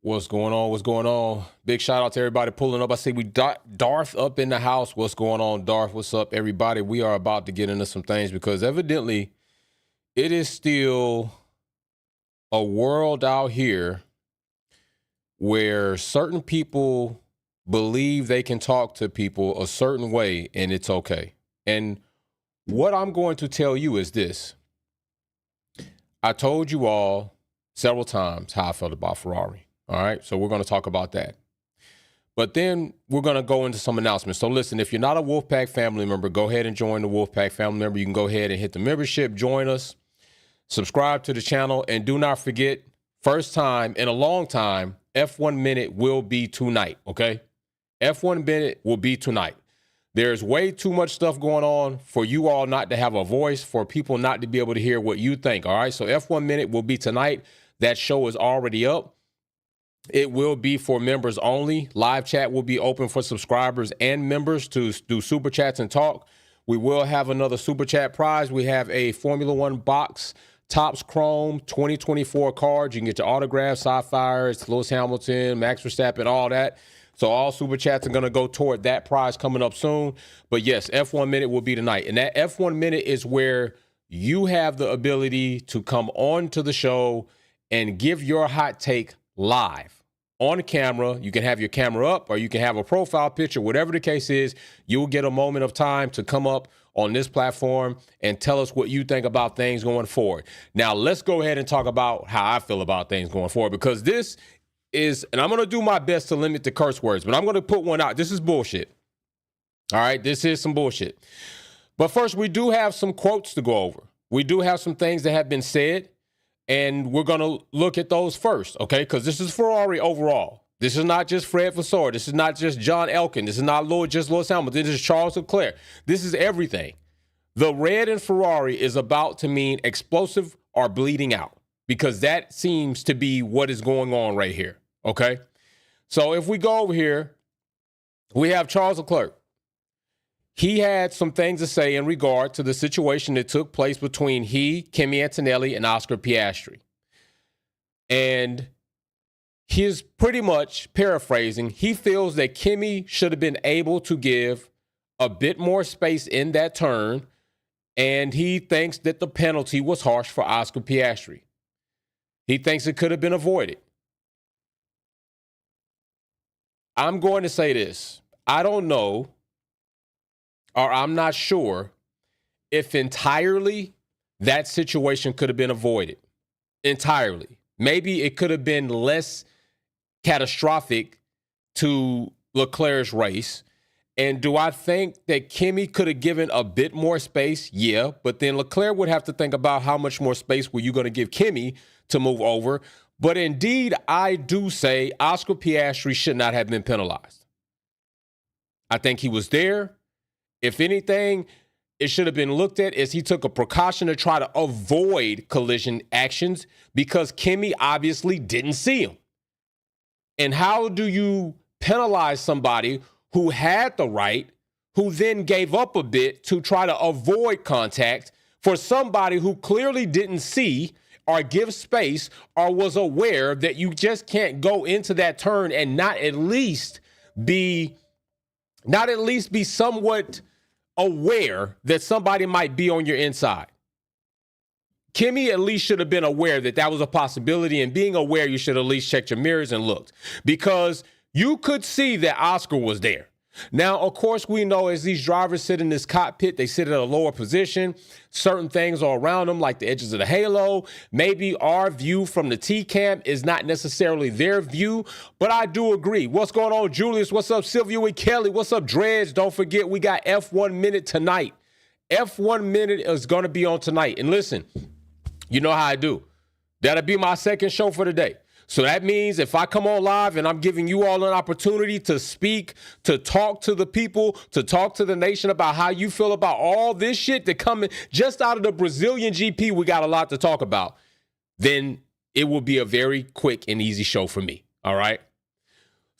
What's going on? What's going on? Big shout out to everybody pulling up. I see we Darth up in the house. What's going on, Darth? What's up, everybody? We are about to get into some things because evidently it is still a world out here where certain people believe they can talk to people a certain way and it's okay. And what I'm going to tell you is this. I told you all several times how I felt about Ferrari. All right, so we're going to talk about that. But then we're going to go into some announcements. So listen, if you're not a Wolfpack family member, go ahead and join the Wolfpack family member. You can go ahead and hit the membership, join us, subscribe to the channel, and do not forget, first time in a long time, F1 Minute will be tonight, okay? F1 Minute will be tonight. There's way too much stuff going on for you all not to have a voice, for people not to be able to hear what you think, all right? So F1 Minute will be tonight. That show is already up. It will be for members only. Live chat will be open for subscribers and members to do super chats and talk. We will have another super chat prize. We have a Formula One box, Topps Chrome 2024 cards. You can get your autographs, Sapphires, Lewis Hamilton, Max Verstappen, all that. So all super chats are going to go toward that prize coming up soon. But yes, F1 Minute will be tonight. And that F1 Minute is where you have the ability to come on to the show and give your hot take live on camera. You can have your camera up or you can have a profile picture, whatever the case is. You'll get a moment of time to come up on this platform and tell us what you think about things going forward. Now, let's go ahead and talk about how I feel about things going forward, because this is, and I'm going to do my best to limit the curse words, but I'm going to put one out. This is bullshit. All right, this is some bullshit. But first, we do have some quotes to go over. We do have some things that have been said. And we're going to look at those first, okay? Because this is Ferrari overall. This is not just Fred Vasseur. This is not just John Elkann. This is not just Lewis Hamilton. This is Charles Leclerc. This is everything. The red in Ferrari is about to mean explosive or bleeding out, because that seems to be what is going on right here, okay? So if we go over here, we have Charles Leclerc. He had some things to say in regard to the situation that took place between Kimi Antonelli, and Oscar Piastri. And he's pretty much paraphrasing. He feels that Kimi should have been able to give a bit more space in that turn, and he thinks that the penalty was harsh for Oscar Piastri. He thinks it could have been avoided. I'm going to say this. I don't know, or I'm not sure if entirely that situation could have been avoided. Entirely. Maybe it could have been less catastrophic to Leclerc's race. And do I think that Kimi could have given a bit more space? Yeah, but then Leclerc would have to think about how much more space were you going to give Kimi to move over. But indeed, I do say Oscar Piastri should not have been penalized. I think he was there. If anything, it should have been looked at as he took a precaution to try to avoid collision actions, because Kimi obviously didn't see him. And how do you penalize somebody who had the right, who then gave up a bit to try to avoid contact, for somebody who clearly didn't see or give space or was aware that you just can't go into that turn and not at least be somewhat aware that somebody might be on your inside? Kimi at least should have been aware that that was a possibility, and being aware, you should at least check your mirrors and looked, because you could see that Oscar was there. Now, of course, we know as these drivers sit in this cockpit, they sit at a lower position. Certain things are around them, like the edges of the halo. Maybe our view from the T-cam is not necessarily their view, but I do agree. What's going on, Julius? What's up, Sylvia and Kelly? What's up, Dredge? Don't forget, we got F1 Minute tonight. F1 Minute is going to be on tonight. And listen, you know how I do. That'll be my second show for the day. So that means if I come on live and I'm giving you all an opportunity to speak, to talk to the people, to talk to the nation about how you feel about all this shit that coming just out of the Brazilian GP, we got a lot to talk about, then it will be a very quick and easy show for me. All right.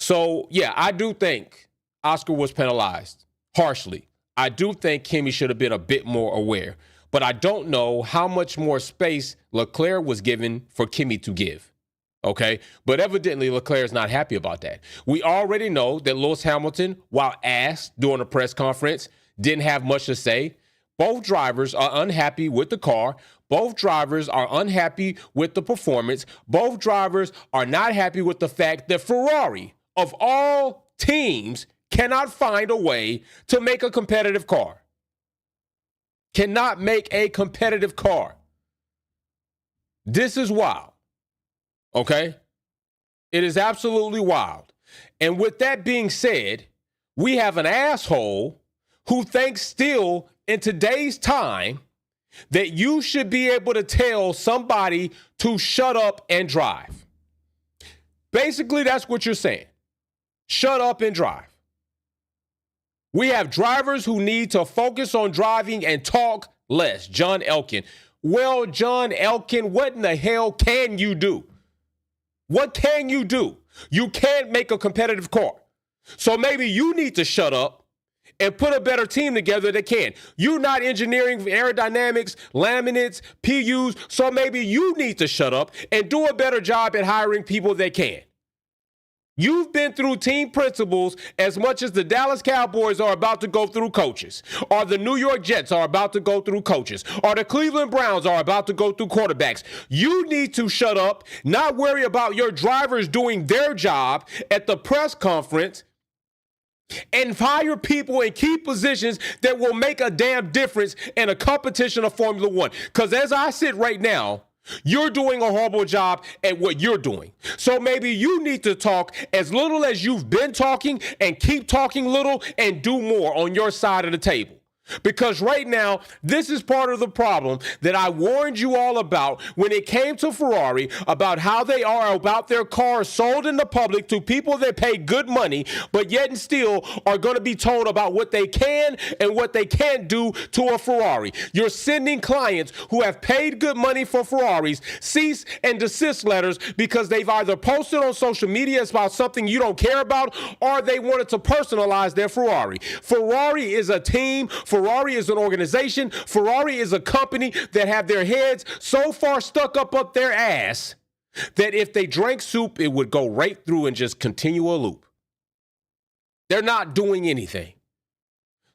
So, yeah, I do think Oscar was penalized harshly. I do think Kimi should have been a bit more aware, but I don't know how much more space Leclerc was given for Kimi to give. Okay, but evidently Leclerc is not happy about that. We already know that Lewis Hamilton, while asked during a press conference, didn't have much to say. Both drivers are unhappy with the car. Both drivers are unhappy with the performance. Both drivers are not happy with the fact that Ferrari, of all teams, cannot find a way to make a competitive car. Cannot make a competitive car. This is wild. Okay? It is absolutely wild. And with that being said, we have an asshole who thinks still in today's time that you should be able to tell somebody to shut up and drive. Basically, that's what you're saying. Shut up and drive. We have drivers who need to focus on driving and talk less. John Elkann. Well, John Elkann, what in the hell can you do? What can you do? You can't make a competitive car. So maybe you need to shut up and put a better team together that can. You're not engineering aerodynamics, laminates, PUs, so maybe you need to shut up and do a better job at hiring people that can. You've been through team principals as much as the Dallas Cowboys are about to go through coaches, or the New York Jets are about to go through coaches, or the Cleveland Browns are about to go through quarterbacks. You need to shut up, not worry about your drivers doing their job at the press conference, and hire people in key positions that will make a damn difference in a competition of Formula One. Because as I sit right now, you're doing a horrible job at what you're doing. So maybe you need to talk as little as you've been talking and keep talking little and do more on your side of the table. Because right now, this is part of the problem that I warned you all about when it came to Ferrari, about how they are about their cars sold in the public to people that pay good money, but yet and still are going to be told about what they can and what they can't do to a Ferrari. You're sending clients who have paid good money for Ferraris cease and desist letters because they've either posted on social media about something you don't care about, or they wanted to personalize their Ferrari. Ferrari is a team. Ferrari is an organization. Ferrari is a company that have their heads so far stuck up their ass that if they drank soup, it would go right through and just continue a loop. They're not doing anything.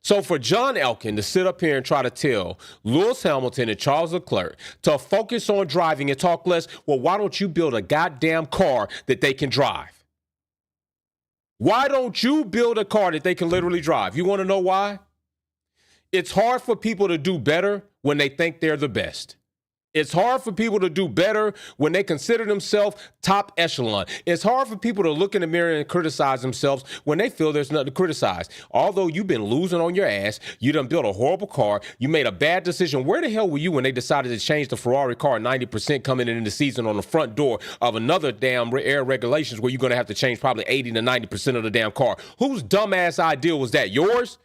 So for John Elkann to sit up here and try to tell Lewis Hamilton and Charles Leclerc to focus on driving and talk less, well, why don't you build a goddamn car that they can drive? Why don't you build a car that they can literally drive? You want to know why? It's hard for people to do better when they think they're the best. It's hard for people to do better when they consider themselves top echelon. It's hard for people to look in the mirror and criticize themselves when they feel there's nothing to criticize. Although you've been losing on your ass, you done built a horrible car, you made a bad decision. Where the hell were you when they decided to change the Ferrari car 90% coming in the season on the front door of another damn air regulations where you're going to have to change probably 80 to 90% of the damn car? Whose dumbass idea was that? Yours?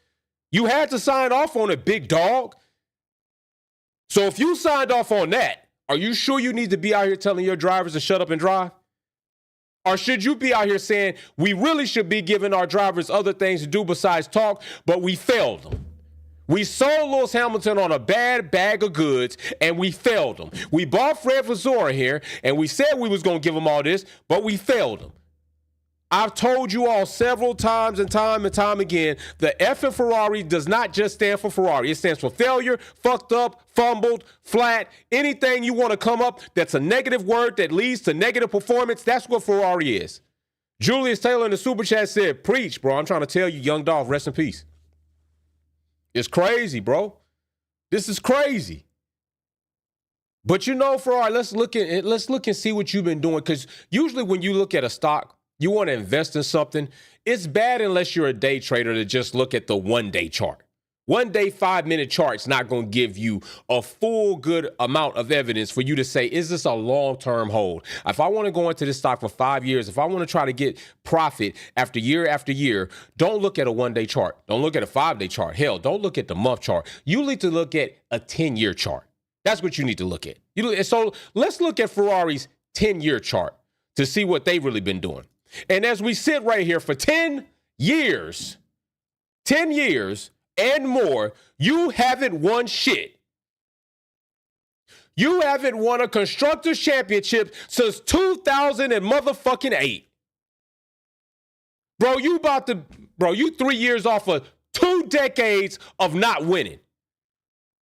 You had to sign off on it, big dog. So if you signed off on that, are you sure you need to be out here telling your drivers to shut up and drive? Or should you be out here saying we really should be giving our drivers other things to do besides talk, but we failed them? We sold Lewis Hamilton on a bad bag of goods, and we failed them. We bought Fred Vasseur here, and we said we was going to give him all this, but we failed him. I've told you all several times and time again, the F in Ferrari does not just stand for Ferrari. It stands for failure, fucked up, fumbled, flat, anything you want to come up that's a negative word that leads to negative performance. That's what Ferrari is. Julius Taylor in the super chat said, preach, bro. I'm trying to tell you, young Dolph, rest in peace. It's crazy, bro. This is crazy. But you know, Ferrari, let's look and see what you've been doing. Because usually when you look at a stock, you want to invest in something, it's bad unless you're a day trader to just look at the one-day chart. One-day, 5-minute chart's not going to give you a full good amount of evidence for you to say, is this a long-term hold? If I want to go into this stock for 5 years, if I want to try to get profit after year, don't look at a one-day chart. Don't look at a 5-day chart. Hell, don't look at the month chart. You need to look at a 10-year chart. That's what you need to look at. So let's look at Ferrari's 10-year chart to see what they've really been doing. And as we sit right here for 10 years and more, you haven't won shit. You haven't won a Constructors' Championship since 2008. Bro, you 3 years off of 2 decades of not winning.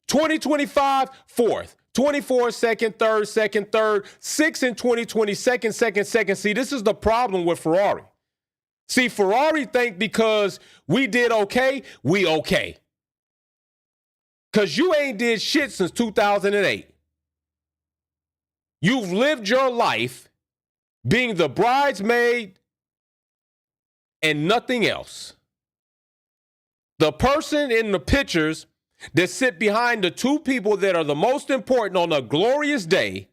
2025, fourth. 24, second, third, 6 in 2020, second. See, this is the problem with Ferrari. See, Ferrari think because we did okay, we okay. Because you ain't did shit since 2008. You've lived your life being the bridesmaid and nothing else. The person in the pictures that sit behind the 2 people that are the most important on a glorious day,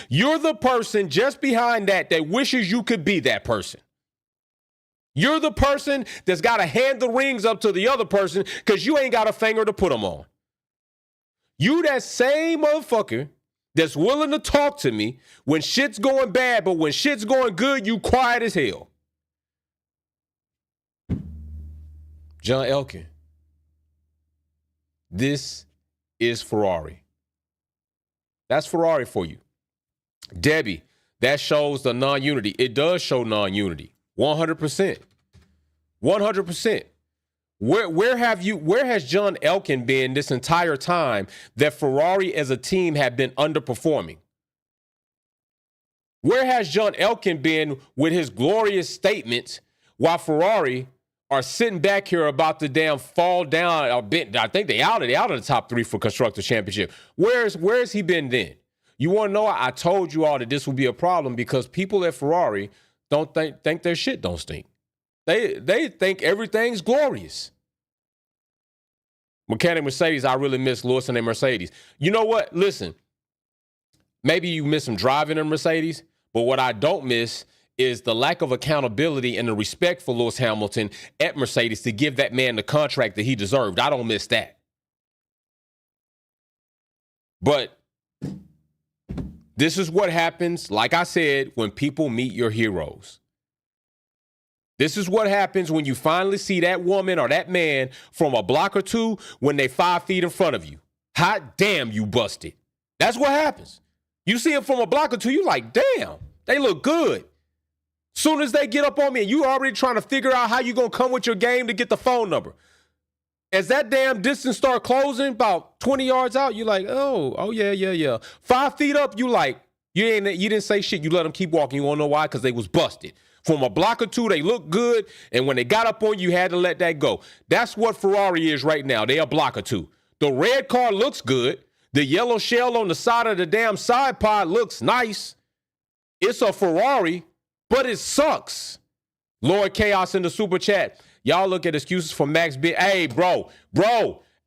you're the person just behind that wishes you could be that person. You're the person that's got to hand the rings up to the other person because you ain't got a finger to put them on. You that same motherfucker that's willing to talk to me when shit's going bad, but when shit's going good, you quiet as hell. John Elkann. This is Ferrari. That's Ferrari for you. Debbie, that shows the non-unity. It does show non-unity. 100%. 100%. Where has John Elkann been this entire time that Ferrari as a team have been underperforming? Where has John Elkann been with his glorious statements while Ferrari are sitting back here about to damn fall down a bit? I think they out of the top 3 for Constructors' Championship. Where's he been then? You want to know? I told you all that this would be a problem because people at Ferrari don't think their shit don't stink. They think everything's glorious. Mechanic Mercedes, I really miss Lewis and their Mercedes. You know what? Listen, maybe you miss him driving a Mercedes, but what I don't miss is the lack of accountability and the respect for Lewis Hamilton at Mercedes to give that man the contract that he deserved. I don't miss that. But this is what happens, like I said, when people meet your heroes. This is what happens when you finally see that woman or that man from a block or 2 when they 5 feet in front of you. Hot damn, you busted. That's what happens. You see them from a block or 2, you like, damn, they look good. Soon as they get up on me and you already trying to figure out how you going to come with your game to get the phone number. As that damn distance start closing about 20 yards out, you like, oh, yeah. 5 feet up, you like, you didn't say shit. You let them keep walking. You want to know why? Because they was busted. From a block or 2, they look good, and when they got up on you, you had to let that go. That's what Ferrari is right now. They a block or 2. The red car looks good. The yellow shell on the side of the damn side pod looks nice. It's a Ferrari, but it sucks. Lord Chaos in the super chat. Y'all look at excuses for Max. Hey, bro,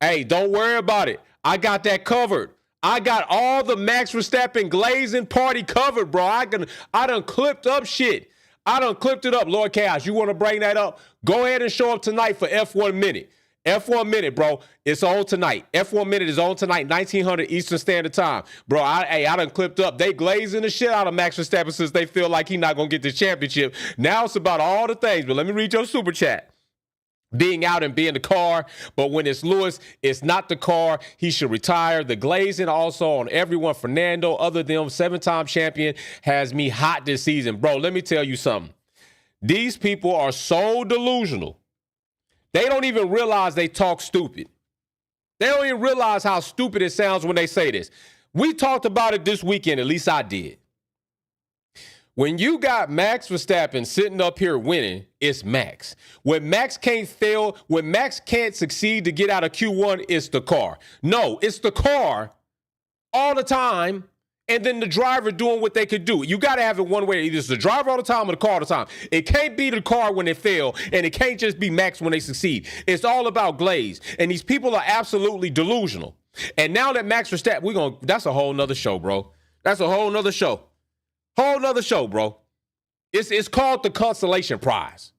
hey, don't worry about it. I got that covered. I got all the Max Verstappen glazing party covered, bro. I done clipped up shit. I done clipped it up, Lord Chaos. You want to bring that up? Go ahead and show up tonight for F1 Minute. F1 Minute, bro. It's on tonight. F1 Minute is on tonight, 1900 Eastern Standard Time. Bro, I done clipped up. They glazing the shit out of Max Verstappen since they feel like he's not going to get the championship. Now it's about all the things. But let me read your super chat. Being out and being the car, but when it's Lewis, it's not the car. He should retire. The glazing also on everyone. Fernando, other than 7-time champion, has me hot this season. Bro, let me tell you something. These people are so delusional. They don't even realize they talk stupid. They don't even realize how stupid it sounds when they say this. We talked about it this weekend, at least I did. When you got Max Verstappen sitting up here winning, it's Max. When Max can't fail, when Max can't succeed to get out of Q1, it's the car. No, it's the car all the time, and then the driver doing what they could do. You got to have it one way. Either it's the driver all the time or the car all the time. It can't be the car when they fail, and it can't just be Max when they succeed. It's all about glaze, and these people are absolutely delusional. And now that Max Verstappen, that's a whole nother show, bro. That's a whole nother show. Whole nother show, bro. It's called the Consolation Prize.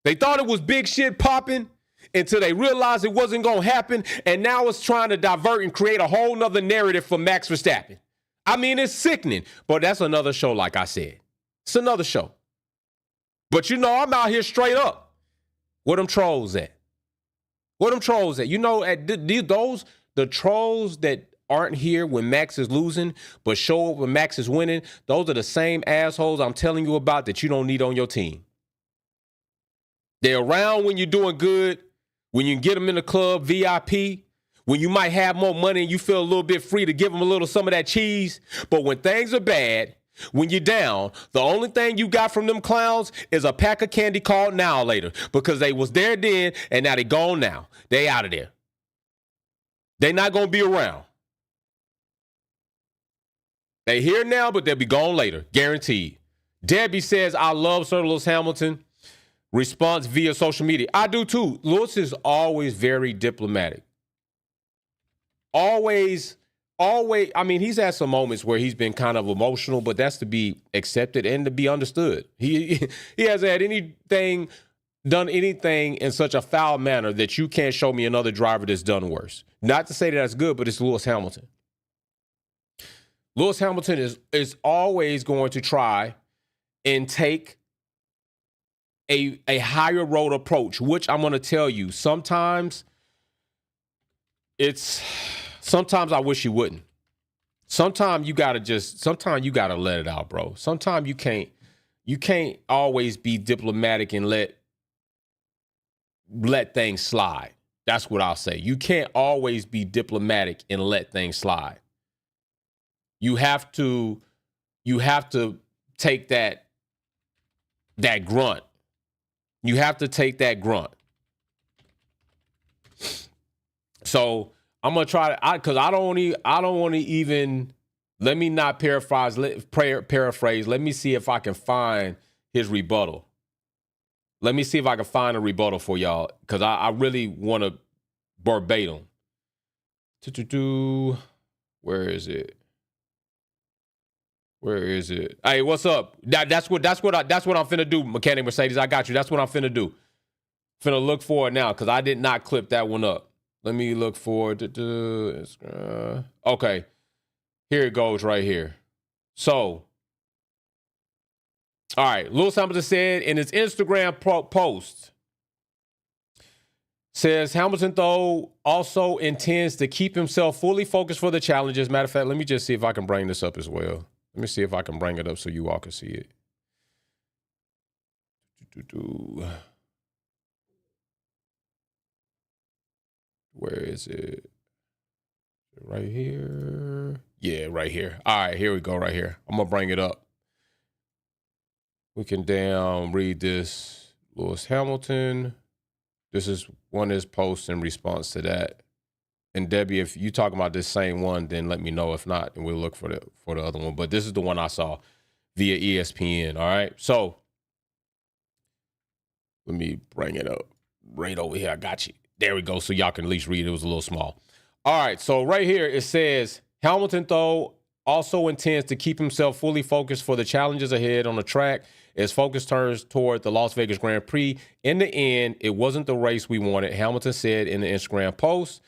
They thought it was big shit popping until they realized it wasn't going to happen, and now it's trying to divert and create a whole nother narrative for Max Verstappen. I mean, it's sickening, but that's another show, like I said. It's another show. But you know, I'm out here straight up. Where them trolls at? Where them trolls at? You know, the trolls that aren't here when Max is losing, but show up when Max is winning, those are the same assholes I'm telling you about that you don't need on your team. They're around when you're doing good, when you can get them in the club, VIP, when you might have more money and you feel a little bit free to give them a little some of that cheese. But when things are bad, when you're down, the only thing you got from them clowns is a pack of candy called Now Later, because they was there then and now they gone now. They out of there. They not going to be around. They here now, but they'll be gone later, guaranteed. Debbie says, I love Sir Lewis Hamilton. Response via social media. I do too. Lewis is always very diplomatic. Always. I mean, he's had some moments where he's been kind of emotional, but that's to be accepted and to be understood. He hasn't had done anything in such a foul manner that you can't show me another driver that's done worse. Not to say that that's good, but it's Lewis Hamilton. Lewis Hamilton is always going to try and take a higher road approach, which I'm going to tell you, sometimes I wish you wouldn't. Sometimes you got to let it out, bro. Sometimes you can't always be diplomatic and let things slide. That's what I'll say. You can't always be diplomatic and let things slide. You have to take that grunt. You have to take that grunt. So I'm gonna try to, because I don't want to even. Let me not paraphrase. Let me see if I can find his rebuttal. Let me see if I can find a rebuttal for y'all, because I really want to verbatim. Where is it? Where is it? Hey, what's up? That's what I'm finna do, Mechanic Mercedes. I got you. That's what I'm finna do. Finna look for it now, because I did not clip that one up. Let me look for it. Okay. Here it goes right here. So, all right. Lewis Hamilton said in his Instagram post, says Hamilton, though, also intends to keep himself fully focused for the challenges. Matter of fact, let me just see if I can bring this up as well. Let me see if I can bring it up so you all can see it. Where is it? Right here. Yeah, right here. All right, here we go right here. I'm going to bring it up. We can read this. Lewis Hamilton. This is one of his posts in response to that. And Debbie, if you talking about this same one, then let me know. If not, and we'll look for the other one. But this is the one I saw via ESPN. All right. So let me bring it up right over here. I got you. There we go. So y'all can at least read it. It was a little small. All right. So right here it says Hamilton, though, also intends to keep himself fully focused for the challenges ahead on the track as focus turns toward the Las Vegas Grand Prix. In the end, it wasn't the race we wanted, Hamilton said in the Instagram post.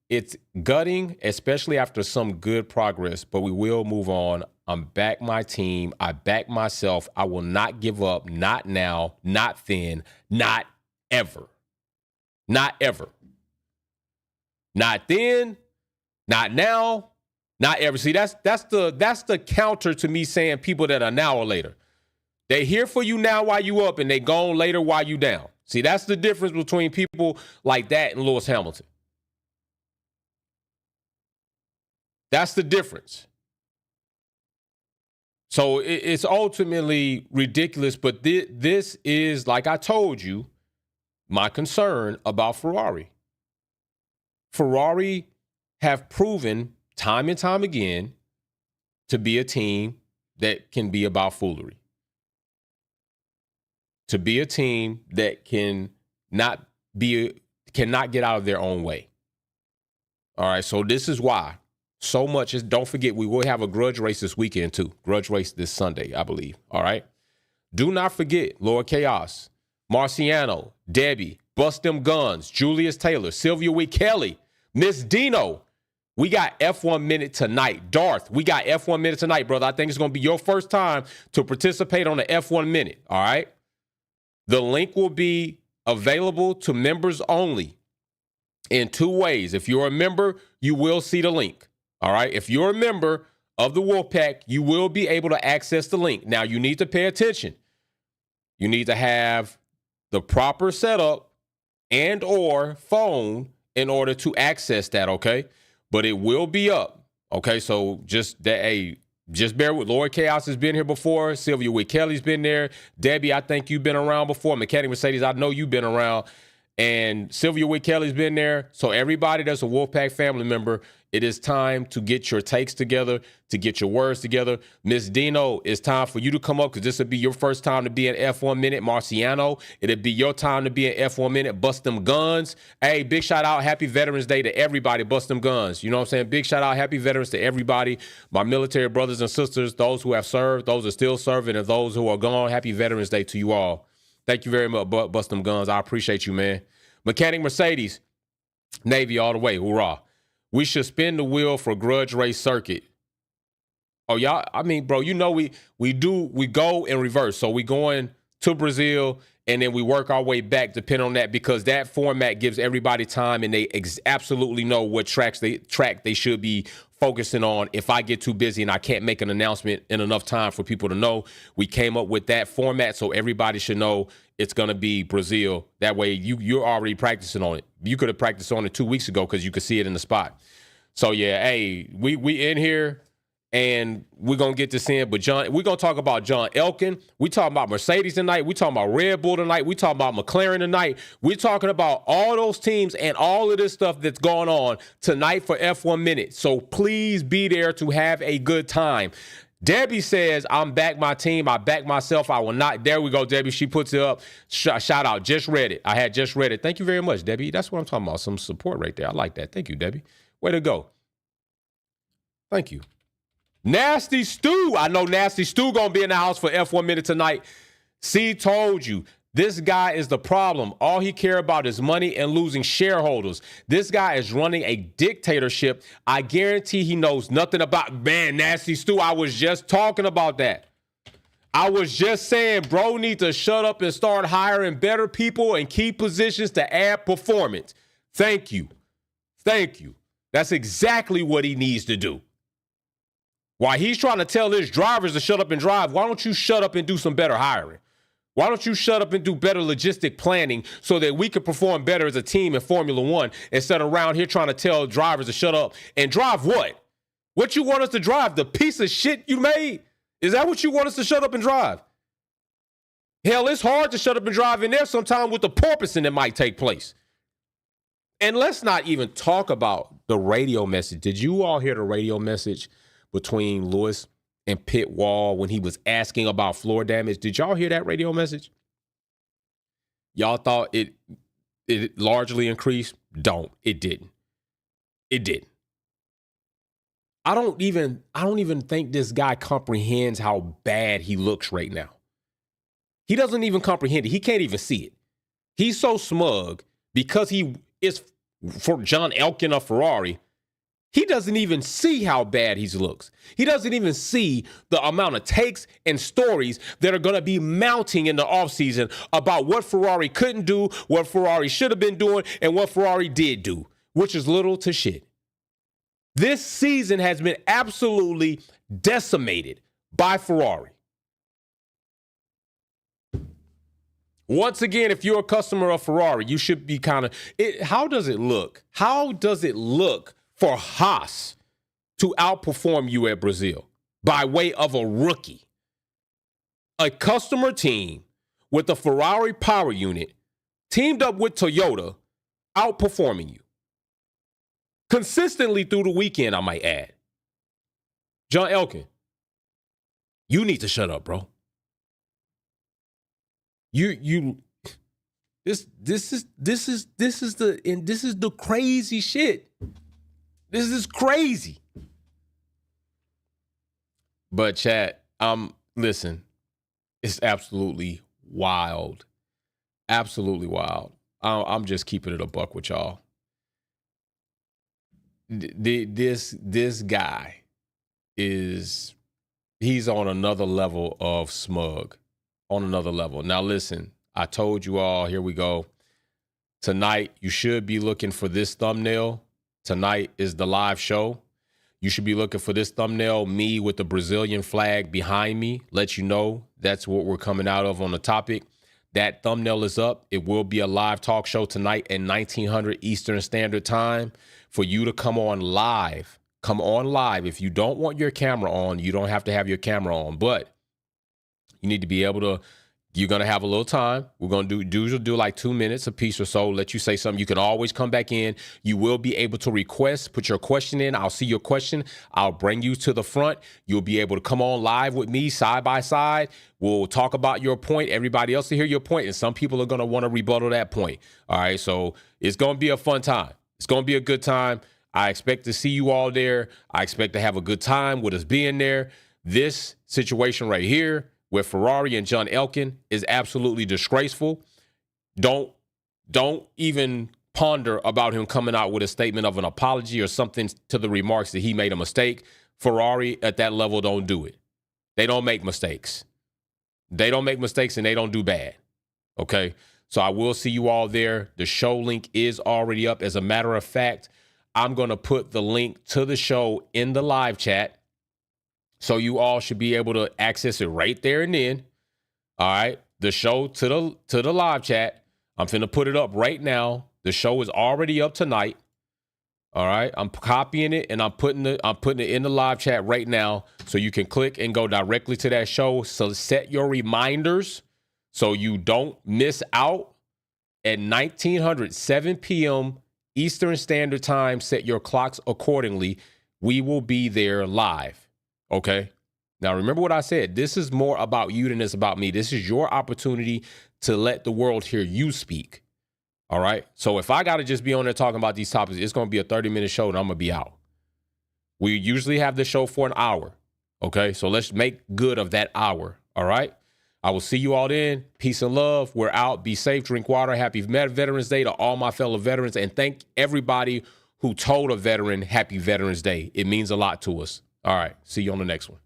It's gutting, especially after some good progress, but we will move on. I'm back my team. I back myself. I will not give up. Not now. Not then. Not ever. Not ever. Not then. Not now. Not ever. See, that's the counter to me saying people that are now or later. They here for you now while you up, and they gone later while you down. See, that's the difference between people like that and Lewis Hamilton. That's the difference. So it's ultimately ridiculous, but this is, like I told you, my concern about Ferrari. Ferrari have proven time and time again to be a team that can be about foolery. To be a team that cannot get out of their own way. All right, so this is why. So much is, don't forget, we will have a grudge race this weekend too. Grudge race this Sunday, I believe. All right. Do not forget Lord Chaos, Marciano, Debbie, Bust Them Guns, Julius Taylor, Sylvia Wee Kelly, Miss Dino. We got F1 Minute tonight. Darth, we got F1 Minute tonight, brother. I think it's going to be your first time to participate on the F1 Minute. All right. The link will be available to members only in two ways. If you're a member, you will see the link. All right. If you're a member of the Wolfpack, you will be able to access the link. Now, you need to pay attention. You need to have the proper setup and or phone in order to access that, okay? But it will be up, okay? So just bear with. Lord Chaos has been here before. Sylvia Witt Kelly's been there. Debbie, I think you've been around before. Mechanic Mercedes, I know you've been around. And Sylvia Witt Kelly's been there. So everybody that's a Wolfpack family member, it is time to get your takes together, to get your words together. Miss Dino, it's time for you to come up because this will be your first time to be in F1 Minute. Marciano, it'll be your time to be in F1 Minute. Bust them guns. Hey, big shout out. Happy Veterans Day to everybody. Bust them guns. You know what I'm saying? Big shout out. Happy Veterans to everybody. My military brothers and sisters, those who have served, those who are still serving, and those who are gone. Happy Veterans Day to you all. Thank you very much, Bust them guns. I appreciate you, man. Mechanic Mercedes, Navy all the way. Hoorah. We should spin the wheel for grudge race circuit. Oh, y'all, I mean, bro, you know we go in reverse. So we going to Brazil, and then we work our way back depending on that because that format gives everybody time, and they absolutely know what track they should be focusing on. If I get too busy and I can't make an announcement in enough time for people to know, we came up with that format so everybody should know it's going to be Brazil. That way you're already practicing on it. You could have practiced on it 2 weeks ago because you could see it in the spot. So, yeah, hey, we in here, and we're going to get this in. But, we're going to talk about John Elkann. We talking about Mercedes tonight. We talking about Red Bull tonight. We talking about McLaren tonight. We're talking about all those teams and all of this stuff that's going on tonight for F1 Minute. So, please be there to have a good time. Debbie says, I'm back my team. I back myself. I will not. There we go, Debbie. She puts it up. Shout out. Just read it. I had just read it. Thank you very much, Debbie. That's what I'm talking about. Some support right there. I like that. Thank you, Debbie. Way to go. Thank you. Nasty Stu. I know Nasty Stu going to be in the house for F1 Minute tonight. See, told you. This guy is the problem. All he care about is money and losing shareholders. This guy is running a dictatorship. I guarantee he knows nothing about, man, Nasty Stu. I was just talking about that. I was just saying, bro, need to shut up and start hiring better people and key positions to add performance. Thank you. Thank you. That's exactly what he needs to do. While he's trying to tell his drivers to shut up and drive, why don't you shut up and do some better hiring? Why don't you shut up and do better logistic planning so that we can perform better as a team in Formula One instead of around here trying to tell drivers to shut up and drive what? What you want us to drive? The piece of shit you made? Is that what you want us to shut up and drive? Hell, it's hard to shut up and drive in there sometime with the porpoising that might take place. And let's not even talk about the radio message. Did you all hear the radio message between Lewis and Pit Wall when he was asking about floor damage? Did y'all hear that radio message? Y'all thought it largely increased? Don't. It didn't. It didn't. I don't even think this guy comprehends how bad he looks right now. He doesn't even comprehend it. He can't even see it. He's so smug because he is for John Elkann of Ferrari. He doesn't even see how bad he looks. He doesn't even see the amount of takes and stories that are going to be mounting in the offseason about what Ferrari couldn't do, what Ferrari should have been doing, and what Ferrari did do, which is little to shit. This season has been absolutely decimated by Ferrari. Once again, if you're a customer of Ferrari, you should be how does it look? How does it look for Haas to outperform you at Brazil by way of a rookie? A customer team with the Ferrari power unit teamed up with Toyota outperforming you. Consistently through the weekend, I might add. John Elkann, you need to shut up, bro. This is the crazy shit. This is crazy. But chat, listen, it's absolutely wild. Absolutely wild. I'm just keeping it a buck with y'all. This guy he's on another level of smug. On another level. Now listen, I told you all, here we go. Tonight, you should be looking for this thumbnail. Tonight is the live show. You should be looking for this thumbnail, me with the Brazilian flag behind me, let you know that's what we're coming out of on the topic. That thumbnail is up. It will be a live talk show tonight at 1900 Eastern Standard Time for you to come on live. Come on live. If you don't want your camera on, you don't have to have your camera on, but you need to be able to. You're going to have a little time. We're going to do like 2 minutes a piece or so, let you say something. You can always come back in. You will be able to request, put your question in. I'll see your question. I'll bring you to the front. You'll be able to come on live with me side by side. We'll talk about your point. Everybody else will hear your point, and some people are going to want to rebuttal that point. All right, so it's going to be a fun time. It's going to be a good time. I expect to see you all there. I expect to have a good time with us being there. This situation right here with Ferrari and John Elkann is absolutely disgraceful. Don't even ponder about him coming out with a statement of an apology or something to the remarks that he made a mistake. Ferrari at that level don't do it. They don't make mistakes. They don't make mistakes and they don't do bad. Okay? So I will see you all there. The show link is already up. As a matter of fact, I'm going to put the link to the show in the live chat. So you all should be able to access it right there and then. All right. The show to the live chat. I'm finna put it up right now. The show is already up tonight. All right. I'm copying it and I'm putting it in the live chat right now. So you can click and go directly to that show. So set your reminders so you don't miss out at 1900, 7 p.m. Eastern Standard Time. Set your clocks accordingly. We will be there live. Okay. Now, remember what I said. This is more about you than it's about me. This is your opportunity to let the world hear you speak. All right. So if I got to just be on there talking about these topics, it's going to be a 30-minute show and I'm going to be out. We usually have the show for an hour. Okay. So let's make good of that hour. All right. I will see you all then. Peace and love. We're out. Be safe. Drink water. Happy Veterans Day to all my fellow veterans. And thank everybody who told a veteran Happy Veterans Day. It means a lot to us. All right. See you on the next one.